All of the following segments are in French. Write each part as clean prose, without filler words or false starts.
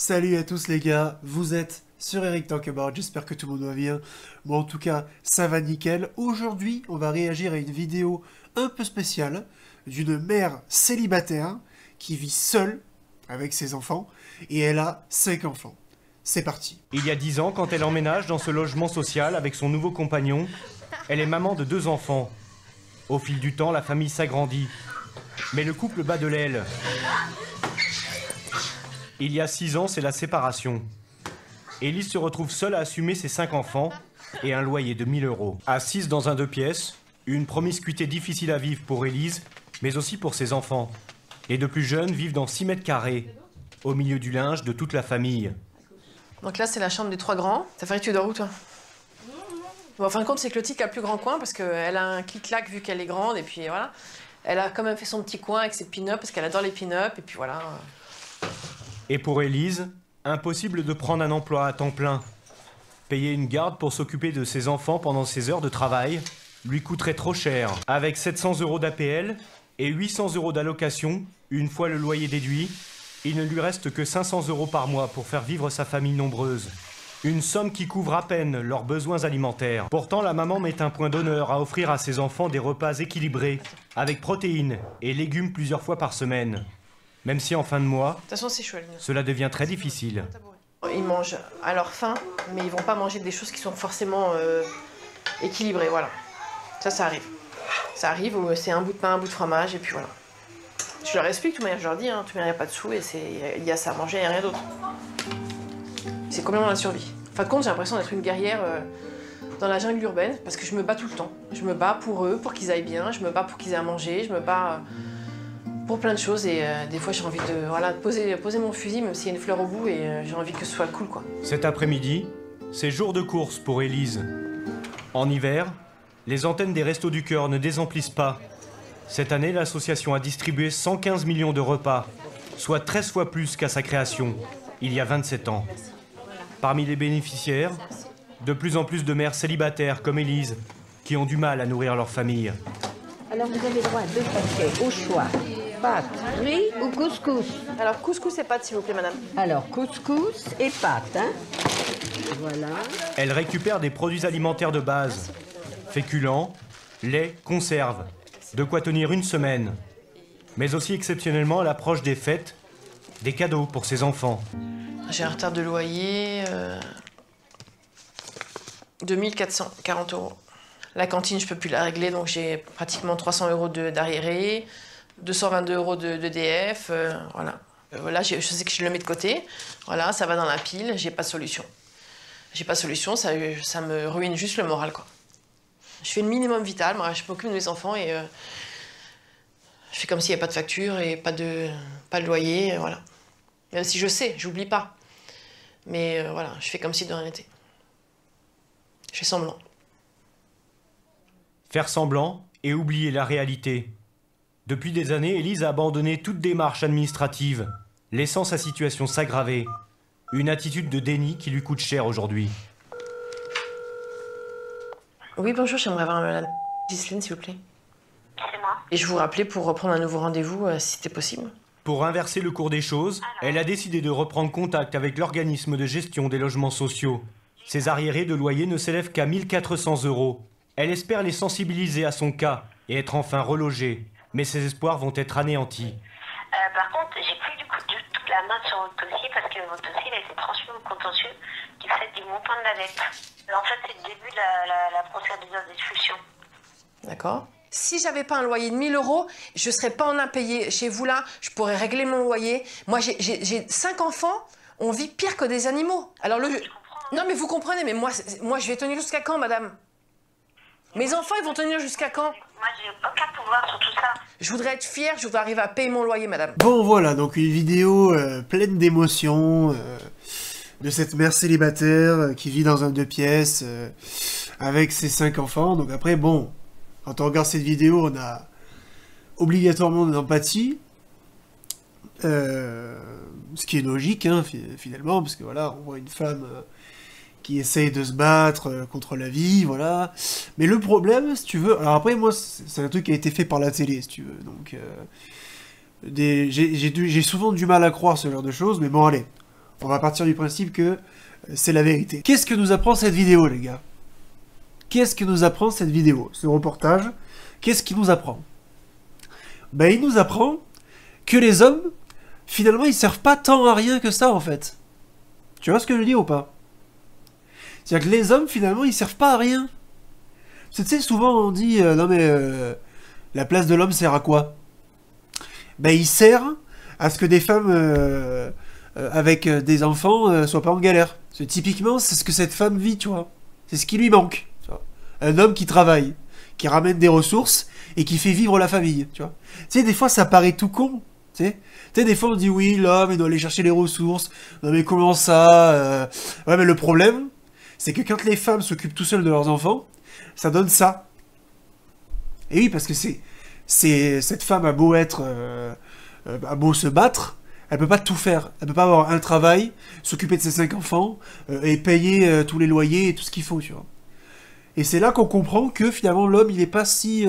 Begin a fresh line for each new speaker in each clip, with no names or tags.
Salut à tous les gars, vous êtes sur Eric Talk About, j'espère que tout le monde va bien. Moi en tout cas, ça va nickel. Aujourd'hui, on va réagir à une vidéo un peu spéciale d'une mère célibataire qui vit seule avec ses enfants et elle a 5 enfants. C'est parti.
Il y a 10 ans, quand elle emménage dans ce logement social avec son nouveau compagnon, elle est maman de 2 enfants. Au fil du temps, la famille s'agrandit. Mais le couple bat de l'aile. Il y a 6 ans, c'est la séparation. Élise se retrouve seule à assumer ses 5 enfants et un loyer de 1000 €. Assise dans un 2 pièces, une promiscuité difficile à vivre pour Élise, mais aussi pour ses enfants. Les 2 plus jeunes vivent dans 6 mètres carrés, au milieu du linge de toute la famille.
Donc là, c'est la chambre des 3 grands. Ça fait que tu dors où, toi? Bon, en fin de compte, c'est Clotilde qui a le plus grand coin parce qu'elle a un clic-clac vu qu'elle est grande et puis voilà. Elle a quand même fait son petit coin avec ses pin-up parce qu'elle adore les pin-up et puis voilà.
Et pour Élise, impossible de prendre un emploi à temps plein. Payer une garde pour s'occuper de ses enfants pendant ses heures de travail lui coûterait trop cher. Avec 700 € d'APL et 800 € d'allocation, une fois le loyer déduit, il ne lui reste que 500 € par mois pour faire vivre sa famille nombreuse. Une somme qui couvre à peine leurs besoins alimentaires. Pourtant, la maman met un point d'honneur à offrir à ses enfants des repas équilibrés, avec protéines et légumes plusieurs fois par semaine. Même si en fin de mois,
De toute façon, c'est chouette.
cela devient très difficile.
Ils mangent à leur faim, mais ils vont pas manger des choses qui sont forcément équilibrées, voilà. Ça arrive. Ça arrive où c'est un bout de pain, un bout de fromage et puis voilà. Je leur explique, de toute manière, je leur dis, hein, de toute manière, il n'y a pas de sous et il y a ça à manger, il n'y a rien d'autre. C'est complètement la survie. En fin de compte, j'ai l'impression d'être une guerrière dans la jungle urbaine parce que je me bats tout le temps. Je me bats pour eux, pour qu'ils aillent bien, je me bats pour qu'ils aient à manger, je me bats pour plein de choses et des fois j'ai envie de voilà, poser mon fusil même s'il y a une fleur au bout et j'ai envie que ce soit cool, quoi.
Cet après-midi, c'est jour de course pour Élise. En hiver, les antennes des Restos du Cœur ne désemplissent pas. Cette année, l'association a distribué 115 millions de repas, soit 13 fois plus qu'à sa création, il y a 27 ans. Parmi les bénéficiaires, de plus en plus de mères célibataires comme Élise, qui ont du mal à nourrir leur famille.
Alors vous avez droit à 2 paquets au choix. Pâtes, riz ou couscous?
Alors couscous et pâtes s'il vous plaît, madame.
Alors couscous et pâtes, hein? Voilà.
Elle récupère des produits alimentaires de base, féculents, lait, conserves, de quoi tenir une semaine. Mais aussi exceptionnellement à l'approche des fêtes, des cadeaux pour ses enfants.
J'ai un retard de loyer 2440 €. La cantine, je peux plus la régler, donc j'ai pratiquement 300 € d'arriérés, 222 € d'EDF, voilà. Voilà, je sais que je le mets de côté, voilà, ça va dans la pile, j'ai pas de solution. J'ai pas de solution, ça me ruine juste le moral, quoi. Je fais le minimum vital, moi, je m'occupe de mes enfants et je fais comme s'il n'y avait pas de facture et pas de loyer, voilà. Même si je sais, j'oublie pas. Mais voilà, je fais comme si de rien n'était. Je fais semblant.
Faire semblant et oublier la réalité. Depuis des années, Élise a abandonné toute démarche administrative, laissant sa situation s'aggraver. Une attitude de déni qui lui coûte cher aujourd'hui.
Oui, bonjour, j'aimerais avoir la Ghislaine, s'il vous plaît.
C'est moi.
Et je vous rappelais pour reprendre un nouveau rendez-vous, si c'était possible.
Pour inverser le cours des choses, elle a décidé de reprendre contact avec l'organisme de gestion des logements sociaux. Ses arriérés de loyer ne s'élèvent qu'à 1400 €. Elle espère les sensibiliser à son cas et être enfin relogée. Mais ses espoirs vont être anéantis.
Par contre, j'ai plus du coup toute la main sur votre dossier parce que votre dossier il a été transmis au contentieux du fait du montant de la dette. En fait, c'est le début de la procédure d'expulsion.
D'accord. Si j'avais pas un loyer de 1000 €, je serais pas en impayé. Chez vous, là, je pourrais régler mon loyer. Moi, j'ai 5 enfants, on vit pire que des animaux. Alors Non, mais vous comprenez, mais moi, je vais tenir jusqu'à quand, madame? Mes enfants, ils vont tenir jusqu'à quand?
Moi, j'ai aucun pouvoir sur tout ça.
Je voudrais être fière, je voudrais arriver à payer mon loyer, madame.
Bon voilà, donc une vidéo pleine d'émotions de cette mère célibataire qui vit dans un 2 pièces avec ses 5 enfants. Donc après, bon, quand on regarde cette vidéo, on a obligatoirement de l'empathie. Ce qui est logique, hein, finalement, parce que voilà, on voit une femme qui essaye de se battre contre la vie, voilà. Mais le problème, si tu veux... Alors après, moi, c'est un truc qui a été fait par la télé, si tu veux, donc... J'ai souvent du mal à croire ce genre de choses, mais bon, allez. On va partir du principe que c'est la vérité. Qu'est-ce que nous apprend cette vidéo, les gars? Qu'est-ce que nous apprend cette vidéo? Ce reportage, qu'est-ce qu'il nous apprend? Ben, il nous apprend que les hommes, finalement, ils servent pas tant à rien que ça, en fait. Tu vois ce que je dis ou pas? C'est-à-dire que les hommes, finalement, ils servent pas à rien. Parce que, tu sais, souvent, on dit, non mais, la place de l'homme sert à quoi? Ben, il sert à ce que des femmes avec des enfants soient pas en galère. Parce que, typiquement, c'est ce que cette femme vit, tu vois. C'est ce qui lui manque. Tu vois. Un homme qui travaille, qui ramène des ressources et qui fait vivre la famille, tu vois. Tu sais, des fois, ça paraît tout con, tu sais. Tu sais, des fois, on dit, oui, l'homme, il doit aller chercher les ressources. Non, mais comment ça Ouais, mais le problème, c'est que quand les femmes s'occupent tout seules de leurs enfants, ça donne ça. Et oui, parce que cette femme a beau être... a beau se battre, elle peut pas tout faire. Elle peut pas avoir un travail, s'occuper de ses 5 enfants, et payer tous les loyers et tout ce qu'il faut, tu vois. Et c'est là qu'on comprend que finalement l'homme il est pas si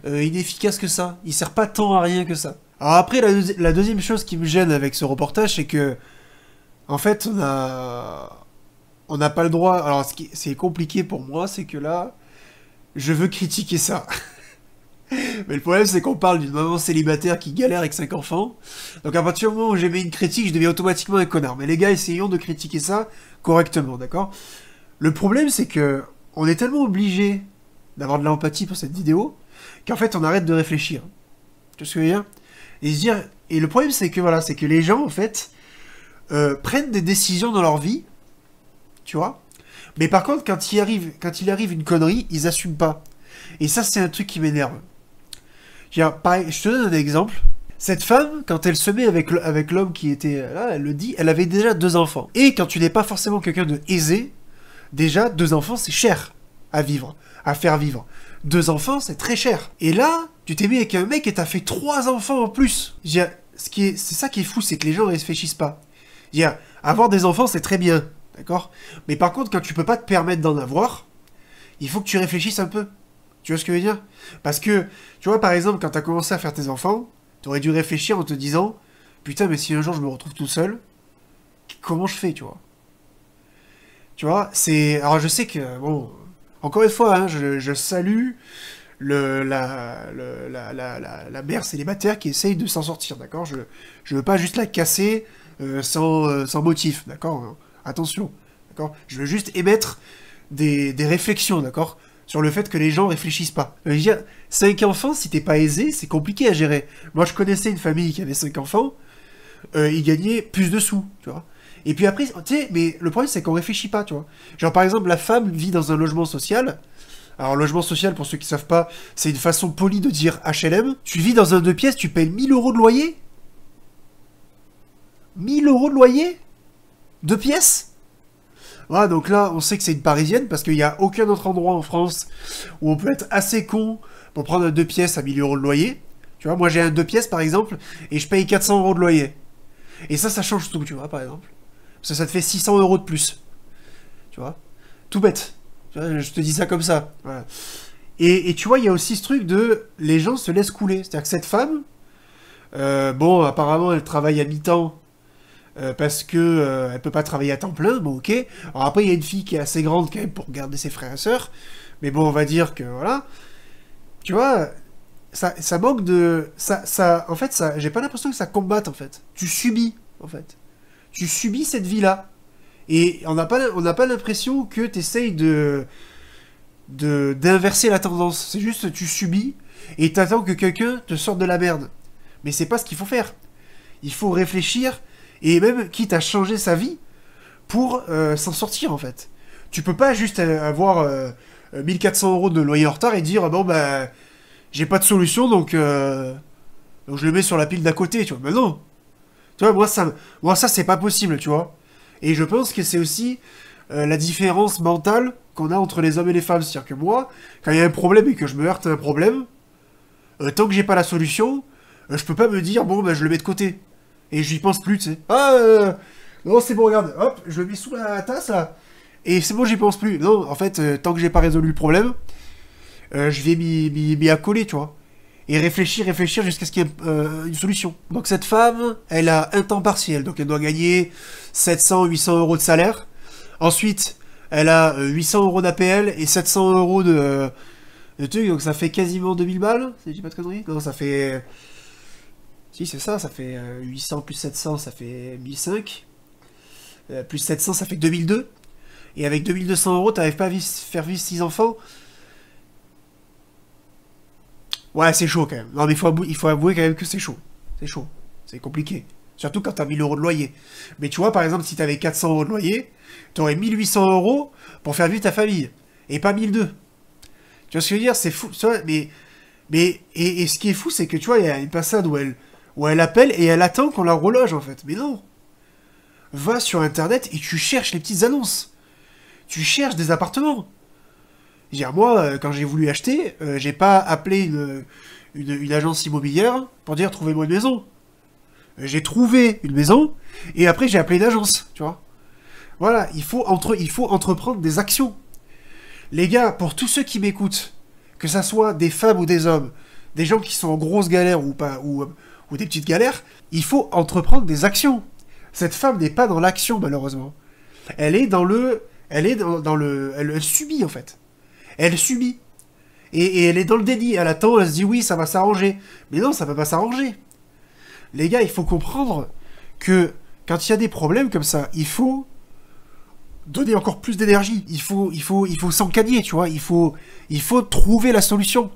inefficace que ça. Il sert pas tant à rien que ça. Alors après la deuxième chose qui me gêne avec ce reportage, c'est que en fait on n'a pas le droit. Alors ce qui c'est compliqué pour moi, c'est que là je veux critiquer ça. Mais le problème c'est qu'on parle d'une maman célibataire qui galère avec 5 enfants. Donc à partir du moment où j'ai mis une critique, je deviens automatiquement un connard. Mais les gars, essayons de critiquer ça correctement, d'accord? Le problème c'est que on est tellement obligé d'avoir de l'empathie pour cette vidéo qu'en fait on arrête de réfléchir. Tu vois ce que je veux dire? Et se dire, et le problème c'est que voilà, c'est que les gens en fait prennent des décisions dans leur vie, tu vois. Mais par contre quand il arrive une connerie, ils assument pas. Et ça c'est un truc qui m'énerve. Pareil, je te donne un exemple. Cette femme, quand elle se met avec l'homme qui était là, elle le dit, elle avait déjà 2 enfants. Et quand tu n'es pas forcément quelqu'un de aisé, déjà, 2 enfants, c'est cher à vivre, à faire vivre. 2 enfants, c'est très cher. Et là, tu t'es mis avec un mec et t'as fait 3 enfants en plus. C'est ça qui est fou, c'est que les gens ne réfléchissent pas. Avoir des enfants, c'est très bien, d'accord? Mais par contre, quand tu peux pas te permettre d'en avoir, il faut que tu réfléchisses un peu. Tu vois ce que je veux dire? Parce que, tu vois, par exemple, quand t'as commencé à faire tes enfants, t'aurais dû réfléchir en te disant, putain, mais si un jour je me retrouve tout seul, comment je fais, tu vois? Tu vois, c'est... Alors je sais que, bon, encore une fois, hein, je salue la mère célibataire qui essaye de s'en sortir, d'accord? Je veux pas juste la casser sans motif, d'accord? Attention, d'accord? Je veux juste émettre des réflexions, d'accord? Sur le fait que les gens réfléchissent pas. Je veux dire, 5 enfants, si t'es pas aisé, c'est compliqué à gérer. Moi, je connaissais une famille qui avait 5 enfants, ils gagnaient plus de sous, tu vois? Et puis après, tu sais, mais le problème c'est qu'on réfléchit pas, tu vois. Genre par exemple, la femme vit dans un logement social. Alors logement social, pour ceux qui savent pas, c'est une façon polie de dire HLM. Tu vis dans un 2 pièces, tu payes 1000 € de loyer? 1000 € de loyer? 2 pièces? Voilà, donc là, on sait que c'est une parisienne, parce qu'il n'y a aucun autre endroit en France où on peut être assez con pour prendre un 2 pièces à 1000 € de loyer. Tu vois, moi j'ai un 2 pièces par exemple, et je paye 400 € de loyer. Et ça change tout, tu vois, par exemple. Parce que ça te fait 600 € de plus. Tu vois? Tout bête. Tu vois, je te dis ça comme ça. Voilà. Et tu vois, il y a aussi ce truc de... Les gens se laissent couler. C'est-à-dire que cette femme... bon, apparemment, elle travaille à mi-temps. Parce que elle peut pas travailler à temps plein. Bon, ok. Alors après, il y a une fille qui est assez grande quand même pour garder ses frères et sœurs. Mais bon, on va dire que... Voilà. Tu vois... Ça manque de... en fait, j'ai pas l'impression que ça combatte, en fait. Tu subis, en fait. Tu subis cette vie-là. Et on n'a pas l'impression que tu essayes d'inverser la tendance. C'est juste tu subis et t'attends que quelqu'un te sorte de la merde. Mais c'est pas ce qu'il faut faire. Il faut réfléchir et même quitte à changer sa vie pour s'en sortir en fait. Tu peux pas juste avoir 1400 € de loyer en retard et dire bon bah j'ai pas de solution donc je le mets sur la pile d'à côté, tu vois. Mais non. Tu vois, moi ça c'est pas possible, tu vois. Et je pense que c'est aussi la différence mentale qu'on a entre les hommes et les femmes. C'est-à-dire que moi, quand il y a un problème et que je me heurte à un problème, tant que j'ai pas la solution, je peux pas me dire, bon, bah, je le mets de côté. Et j'y pense plus, tu sais. Non, c'est bon, regarde, hop, je le mets sous la tasse, là. Et c'est bon, j'y pense plus. Non, en fait, tant que j'ai pas résolu le problème, je vais m'y accoler, tu vois. et réfléchir jusqu'à ce qu'il y ait une solution. Donc cette femme, elle a un temps partiel, donc elle doit gagner 700, 800 euros de salaire. Ensuite, elle a 800 euros d'APL et 700 euros de trucs, donc ça fait quasiment 2000 balles, si je dis pas de conneries. Non, ça fait... Si, c'est ça, ça fait 800 plus 700, ça fait 1005. Plus 700, ça fait 2002. Et avec 2200 euros, t'arrives pas à faire vivre 6 enfants. Ouais, c'est chaud quand même. Non, mais il faut avouer quand même que c'est chaud. C'est chaud. C'est compliqué. Surtout quand t'as 1000 euros de loyer. Mais tu vois, par exemple, si t'avais 400 euros de loyer, t'aurais 1800 euros pour faire vivre ta famille. Et pas 1002. Tu vois ce que je veux dire? C'est fou. Tu vois, et ce qui est fou, c'est que tu vois, il y a une passade où elle appelle et elle attend qu'on la reloge, en fait. Mais non. Va sur Internet et tu cherches les petites annonces. Tu cherches des appartements. Je veux dire, moi, quand j'ai voulu acheter, j'ai pas appelé une agence immobilière pour dire trouvez-moi une maison. J'ai trouvé une maison et après j'ai appelé une agence, tu vois. Voilà, il faut entreprendre des actions. Les gars, pour tous ceux qui m'écoutent, que ça soit des femmes ou des hommes, des gens qui sont en grosse galère ou pas, ou des petites galères, il faut entreprendre des actions. Cette femme n'est pas dans l'action, malheureusement. Elle est dans le... Elle subit, en fait. Elle subit. Et elle est dans le déni. Elle attend, elle se dit oui, ça va s'arranger. Mais non, ça va pas s'arranger. Les gars, il faut comprendre que quand il y a des problèmes comme ça, il faut donner encore plus d'énergie. Il faut s'encagner, tu vois. Il faut trouver la solution.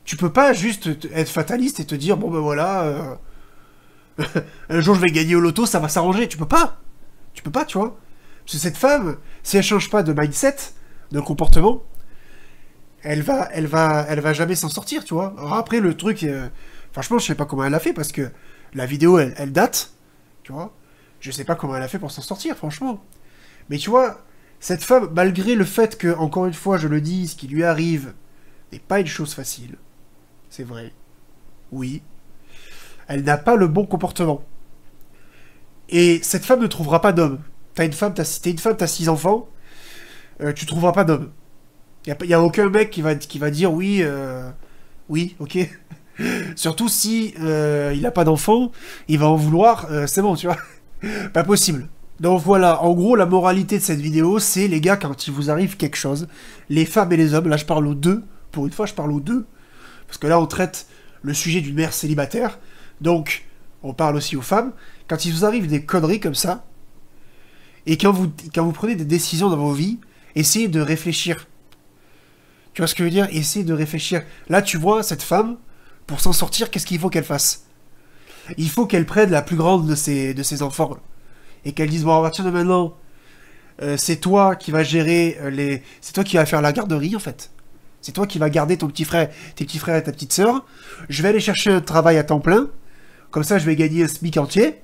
Tu peux pas juste être fataliste et te dire bon ben voilà, un jour je vais gagner au loto, ça va s'arranger. Tu peux pas, tu vois. Parce que cette femme, si elle change pas de mindset, de comportement, elle va jamais s'en sortir, tu vois. Alors après, le truc, franchement, je sais pas comment elle a fait, parce que la vidéo, elle date, tu vois. Je sais pas comment elle a fait pour s'en sortir, franchement. Mais tu vois, cette femme, malgré le fait que, encore une fois, je le dis, ce qui lui arrive n'est pas une chose facile. C'est vrai. Oui. Elle n'a pas le bon comportement. Et cette femme ne trouvera pas d'homme. T'es une femme, t'as 6 enfants, tu trouveras pas d'homme. Y a aucun mec qui va dire oui, oui, ok. Surtout si il a pas d'enfants, il va en vouloir, c'est bon, tu vois. Pas possible. Donc voilà, en gros, la moralité de cette vidéo, c'est les gars, quand il vous arrive quelque chose, les femmes et les hommes, là je parle aux deux, pour une fois je parle aux deux, parce que là on traite le sujet d'une mère célibataire, donc on parle aussi aux femmes, quand il vous arrive des conneries comme ça, et quand vous prenez des décisions dans vos vies, essayez de réfléchir. Tu vois ce que je veux dire? Essayez de réfléchir. Là, tu vois, cette femme, pour s'en sortir, qu'est-ce qu'il faut qu'elle fasse? Il faut qu'elle prenne la plus grande de ses enfants. Et qu'elle dise, bon, à partir de maintenant, c'est toi qui vas gérer c'est toi qui vas faire la garderie, en fait. C'est toi qui vas garder tes petits frères et ta petite sœur. Je vais aller chercher un travail à temps plein. Comme ça, je vais gagner un SMIC entier.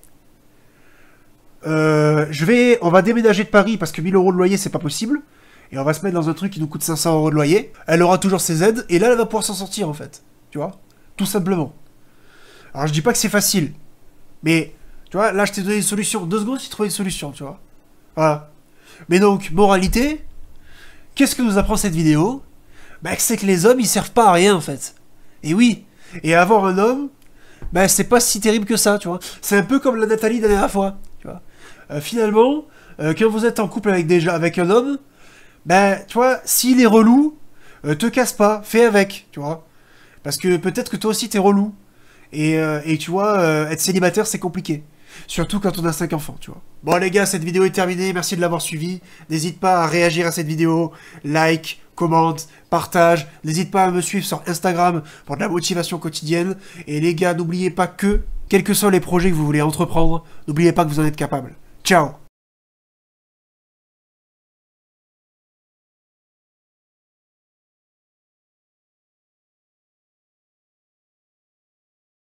On va déménager de Paris parce que 1000 euros de loyer c'est pas possible, et on va se mettre dans un truc qui nous coûte 500 euros de loyer. Elle aura toujours ses aides, et là elle va pouvoir s'en sortir en fait, tu vois, tout simplement. Alors je dis pas que c'est facile, mais tu vois, là je t'ai donné une solution, 2 secondes j'ai trouvé une solution, tu vois. Voilà. Mais donc, moralité, qu'est-ce que nous apprend cette vidéo? Bah c'est que les hommes ils servent pas à rien en fait. Et oui, et avoir un homme, bah c'est pas si terrible que ça, tu vois. C'est un peu comme la Nathalie de la dernière fois, tu vois. Finalement, quand vous êtes en couple avec un homme, ben, tu vois, s'il est relou, te casse pas, fais avec, tu vois. Parce que peut-être que toi aussi t'es relou. Et tu vois, être célibataire c'est compliqué. Surtout quand on a 5 enfants, tu vois. Bon les gars, cette vidéo est terminée, merci de l'avoir suivi. N'hésite pas à réagir à cette vidéo, like, commente, partage. N'hésite pas à me suivre sur Instagram pour de la motivation quotidienne. Et les gars, n'oubliez pas que, quels que soient les projets que vous voulez entreprendre, n'oubliez pas que vous en êtes capable. Ciao!